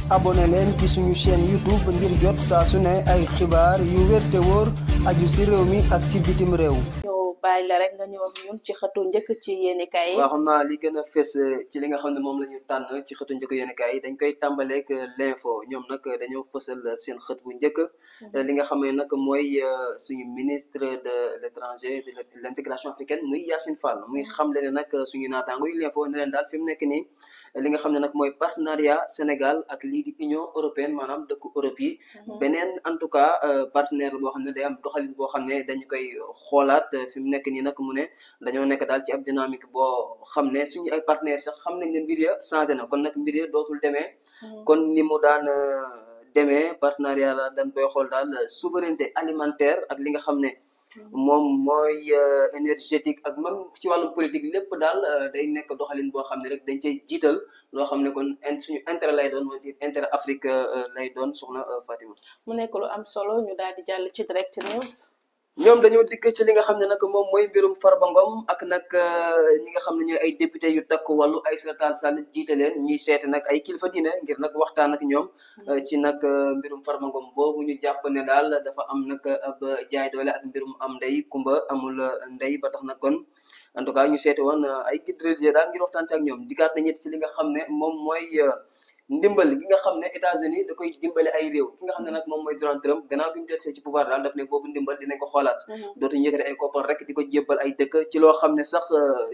abonné leen ci suñu chaîne YouTube ngir jot saa su ne ay xibaar yu wér te wóor aju ci réew mi ak ci bitim réew. bàyyi la rek nga ñëw ak ñun ci xëtu njëkk ci yéenekaay yi. waaw xam naa li gën a fës ci li nga xam ne moom la ñu tànn ci xëtu njëkk yéenekaay yi dañ koy tàmbaleek l'info ñoom nag dañoo fësal seen xët bu njëkk li nga xam ne nag mooy suñu ministre de l'étranger de l'intégration africaine muy Yacine Fall muy xamle ne nag suñu naataango yu l'info ne leen daal fi mu nekk nii li nga xam ne nag mooy partenariat Sénégal ak lii di Union européenne maanaam dëkku Europe yi beneen en tout cas partenaire boo xam ne day am doxalin boo xam ne dañu koy xoolaat fi mu nekk nii nag mu ne dañoo nekk daal ci ab dynamique boo xam ne suñu ay partenaires sax xam nañ ne mbir ya changé na kon nag mbir ya dootul demee kon ni mu daan demee partenariat la dañ koy xool daal souveraineté alimentaire ak li nga xam ne moom mooy énergétique ak même ci wàllum politique lépp daal day nekk doxalin boo xam ne rek dañ cay jiital loo xam ne kon suñu intérêt lay doon wante intérêt Afrique lay doon soxna Fatima. mu nekk lu am solo ñu daal di jàll ci direct news. ñoom dañoo dikk ci li nga xam ne nag moom mooy mbirum Farba Ngom ak nag ñi nga xam ne ñooy ay député yu takk wàllu Aïssata Tall Sall jiite leen ñuy seeti nag ay kilifa diine ngir nag waxtaan ak ñoom ci nag mbirum Farba Ngom boobu ñu jàpp ne daal dafa am nag ab jaay doole ak mbirum am ndey kumba amul ndey ba tax nag kon en tout cas ñu seeti woon ay guide religieux daal ngir waxtaan ci ak ñoom dikkaat nañu ci li nga xam ne moom mooy ndimbal gi nga xam ne États-Unis da koy dimbale ay réew ki nga xam ne nag moom mooy Donald Trump gannaaw bi mu dellusee ci pouvoir daal daf ne boobu ndimbal dinañ ko xoolaat dootuñu yëkkati ay koppar rek di ko jébbal ay dëkk ci loo xam ne sax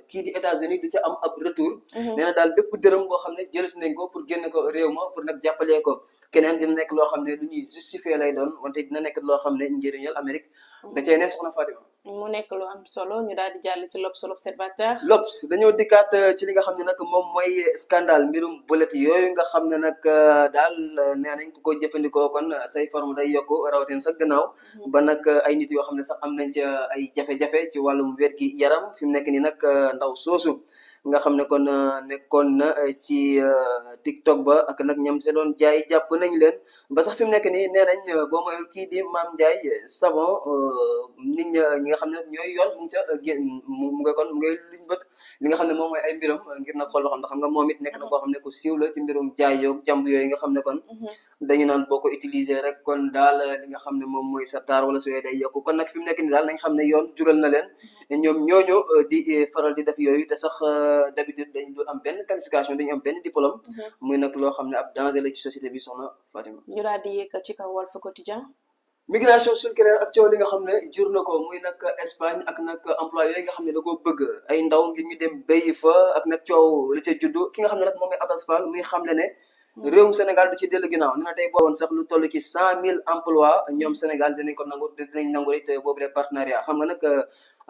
kii di États-Unis du ca am ab retour nee na daal bépp dërëm boo xam ne jëlati nañ ko pour génn ko réew ma pour nag jàppalee ko keneen dina nekk loo xam ne lu ñuy justifier lay doon wante dina nekk loo xam ne njëriñal Amérique da cee ne soxna Fatima mu nekk lu am solo ñu daal di jàll ci l'Observateur. L'Obs dañoo dikkaat ci li nga xam ne nag moom mooy scandale mbirum bulet yooyu nga xam ne nag daal nee nañ ku ko jëfandikoo kon say forme day yokku rawatina sax gannaaw ba nag ay nit yoo xam ne sax am nañ ca ay jafe-jafe ci wàllum wér gi yaram fi mu nekk nii nag ndaw soosu nga xam ne kon nekkoon na ci TikTok ba ak nag ñam se doon jaay jàpp nañ leen ba sax fi mu nekk nii nee nañ boo mayul kii di Mame Ndiaye Savon nit ñi nga xam ne ñooy yoon mu ngi ca mu nga kon mu ngay luñ bët li nga xam ne moom mooy ay mbiram ngir nag xool ba xam ndax xam nga moom it nekk na koo xam ne ku siiw la ci mbirum jaay yoog jàmb yooyu nga xam ne kon dañu naan boo ko utiliser rek kon daal li nga xam ne moom mooy sa taar wala suyee day yokku kon nag fi mu nekk nii daal nañ xam ne yoon jural na leen ñoom ñooñu di faral di def yooyu te sax d'habitude dañu du am benn qualification dañu am benn diplôme muy nag loo xam ne ab danger la ci société bi soxna Fatima ñu daal di yéeg ci kaw Walf Quotidien. migration circulaire ak coow li nga xam ne jur na ko muy nag Espagne ak nag emploi yooyu nga xam ne da koo bëgg ay ndaw ngir ñu dem béyi fa ak nag coow li ca juddu ki nga xam ne nag moom mooy Abass Fall muy xamle ne réewum Sénégal du ci dellu ginnaaw nee na tey boowoon sax lu toll ci 100 000 emplois ñoom Sénégal dinañ ko nangu dinañ nangu it boobu de partenariat xam nga nag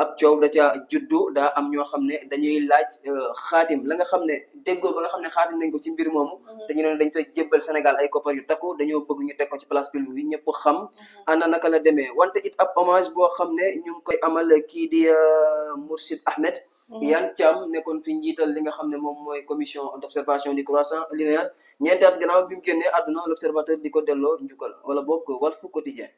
ab coow da ca juddu daa am ñoo xam ne dañuy laaj xaatim la nga xam ne déggoo ba nga xam ne xaatim nañ ko ci mbir moomu dañu ne dañ koy jébbal Sénégal ay koppar yu takku dañoo bëgg ñu teg ko ci place publique bi ñëpp xam ana naka la demee wante it ab hommage boo xam ne ñu ngi koy amal kii di Mourchid Ahmed Yan Thiam nekkoon fi njiital li nga xam ne moom mooy commission d'observation du croissant linéaire ñeenti at gannaaw bi mu génnee àdduna l'Observateur di ko delloo njukkal wala boog Walf Quotidien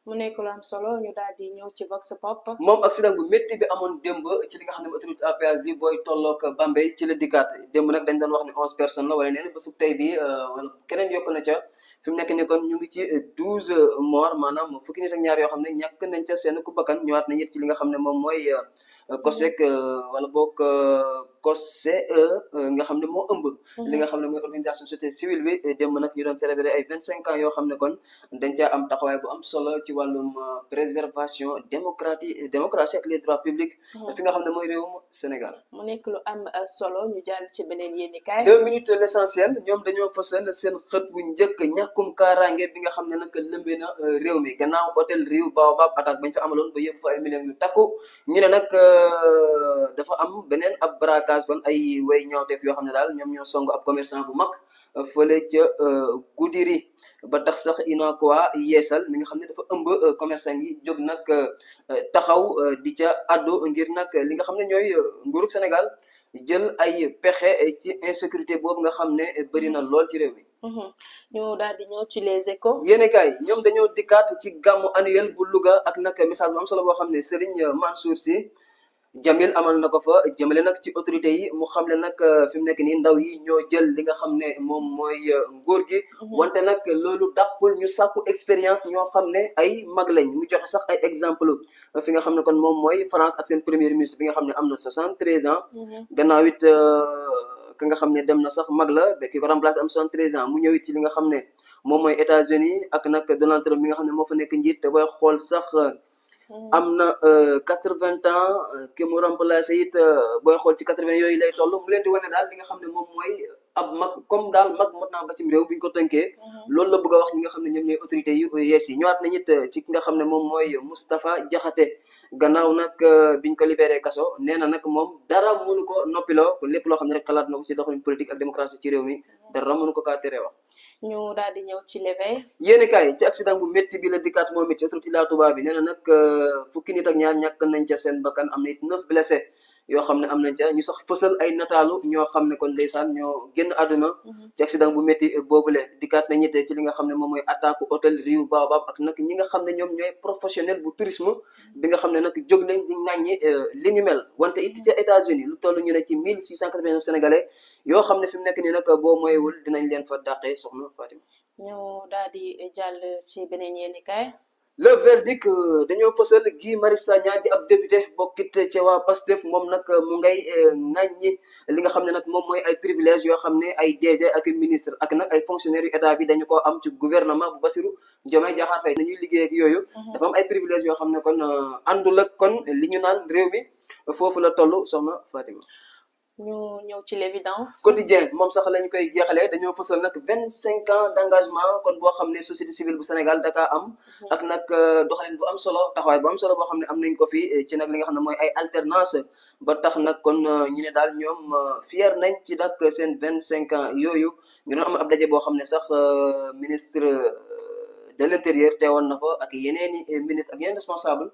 mu nekk lu am solo ñu daal di ñëw ci Vox Pop. moom accident bu métti bi amoon démb ci li nga xam ne autoroute à péage bi booy tolloog Bambey ci la dikkaat démb nag dañ doon wax ne 11 personnes la wala neen ba sub tey bi wala keneen yokk na ca fi mu nekk ni kon ñu ngi ci 12 morts maanaam fukki nit ak ñaar yoo xam ne ñàkk nañ ca seen ku bakkan ñëwaat nañ it ci li nga xam ne moom mooy COSEC wala boog COSCE nga xam ne moo ëmb li nga xam ne mooy organisation société civile bi démb nag ñu doon célébrer ay 25 ans yoo xam ne kon dañ caa am taxawaay bu am solo ci wàllum préservation démocratie ak les droits publics fi nga xam ne mooy réewum Sénégal mu nekk lu am solo ñu jàll ci beneen yéenekaay 2 minutes l'essentiel ñoom dañoo fësal seen xët bu njëkk ñàkkum kaaraange bi nga xam ne nag lëmbee na réew mi gannaaw hôtel Riu Baobab attaque bañ fa amaloon ba yóbbu fa ay millions yu takku ñu ne nag dafa am beneen ab braquage kon ay way ñaawteef yoo xam ne daal ñoom ñoo song ab commerçant bu mag fële ca Goudiri ba tax sax UNACOIS yeesal mi nga xam ne dafa ëmb commerçant yi jóg nag taxaw di ca addu ngir nag li nga xam ne ñooy nguurug Sénégal jël ay pexe ci insécurité boobu nga xam ne bëri na lool ci réew mi. ñu daal di ñëw ci les échos. yéenekaay ñoom dañoo dikkaat ci gàmmu annuel bu Louga ak nag message bu am solo boo xam ne Serigne Mansour Sy Jamil amal na ko fa jëmale nag ci autorité yi mu xam ne nag fi mu nekk nii ndaw yi ñoo jël li nga xam ne moom mooy nguur gi. wante nag loolu dàqul ñu sàkku expérience ñoo xam ne ay mag lañ mu joxe sax ay exemple fi nga xam ne kon moom mooy France ak seen premier ministre bi nga xam ne am na 73 ans. gannaaw it ki nga xam ne dem na sax mag la ba ki ko remplacé am 73 ans mu ñëw it ci li nga xam ne moom mooy États-Unis ak nag Donald Trump mi nga xam ne moo fa nekk njiit te booy xool sax. am na 80 ans ki mu remplacé it booy xool ci 80 yooyu lay toll mu leen di wane daal li nga xam ne moom mooy ab mag comme daal mag mot naa ba cim réew bi ñu ko tënkee. loolu la bëgg a wax ñi nga xam ne ñoom ñooy autorités yu yees yi ñëwaat nañ it ci ki nga xam ne moom mooy Moustapha Diakhaté gannaaw nag biñ ko libéré kaso nee na nag moom dara mënu ko noppiloo kon lépp loo xam ne rek xalaat na ko ci doxalin politique ak démocratie ci réew mi dara mënu ko kaa teree wax. ñu daal di ñëw ci l'éveil. yéeni kaay ci accident bu métti bi la dikkaat moom it ci autoroute Ila Touba bi nee na nag fukki nit ak ñaar ñàkk nañ ca seen bakkan am na it 9 blessés yoo xam ne am nañ ca ñu sax fësal ay nataalu ñoo xam ne kon ndeysaan ñoo génn àdduna ci accident bu métti boobule dikkaat nañ it ci li nga xam ne moom mooy attaque hôtel Riu Baobab ak nag ñi nga xam ne ñoom ñooy professionnel bu tourisme bi nga xam ne nag jóg nañ di ŋàññi li ñu mel wante it ca États-Unis lu toll ñu ne ci 1689 sénégalais yoo xam ne fi mu nekk nii nag boo moywul dinañ leen fa dàqee soxna Fatima. ñu daal di jàll ci beneen yéenekaay. le verdict dañoo fësal Guy Marius Sagna di ab député bokkit ca waa Pastef moom nag mu ngay ŋàññi li nga xam ne nag moom mooy ay privilèges yoo xam ne ay DG ak ministre ak nag ay fonctionnaires yu état bi dañu ko am ci gouvernement bu Bassirou Diomaye Diakhar Faye nañuy liggéey ak yooyu. dafa am ay privilèges yoo xam ne kon àndul ak kon li ñu naan réew mi foofu la toll soxna Fatima. ñu ñëw ci l'évidence. quotidien moom sax lañ koy jeexalee dañoo fësal nag 25 ans d'engagement kon boo xam ne société civile bu Sénégal daka am. ak nag doxalin bu am solo taxawaay bu am solo boo xam ne am nañ ko fi ci nag li nga xam ne mooy ay alternance ba tax nag kon ñu ne daal ñoom fier nañ ci nag seen 25 ans yooyu ñu doon am ab daje boo xam ne sax ministre de l'intérieur teewoon na fa ak yeneen i ministre ak yeneen responsable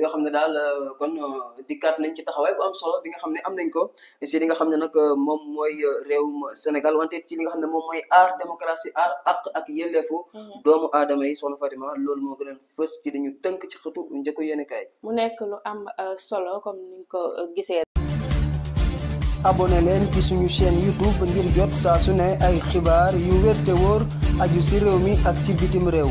yoo xam ne daal kon dikkaat nañ ci taxawaay bu am solo bi nga xam ne am nañ ko ci li nga xam ne nag moom mooy réewum Sénégal wante ci li nga xam ne moom mooy aar démocratie aar ak yelleefu doomu aadama yi soxna Fatima loolu moo gën a fës ci li ñu tënk ci xëtu njëkko yéen kaay. mu nekk lu am solo comme ni ko gisee. abonné leen ci suñu chaîne YouTube ngir jot saa su ne ay xibaar yu wér te wóor aju ci réew mi ak ci bitim réew.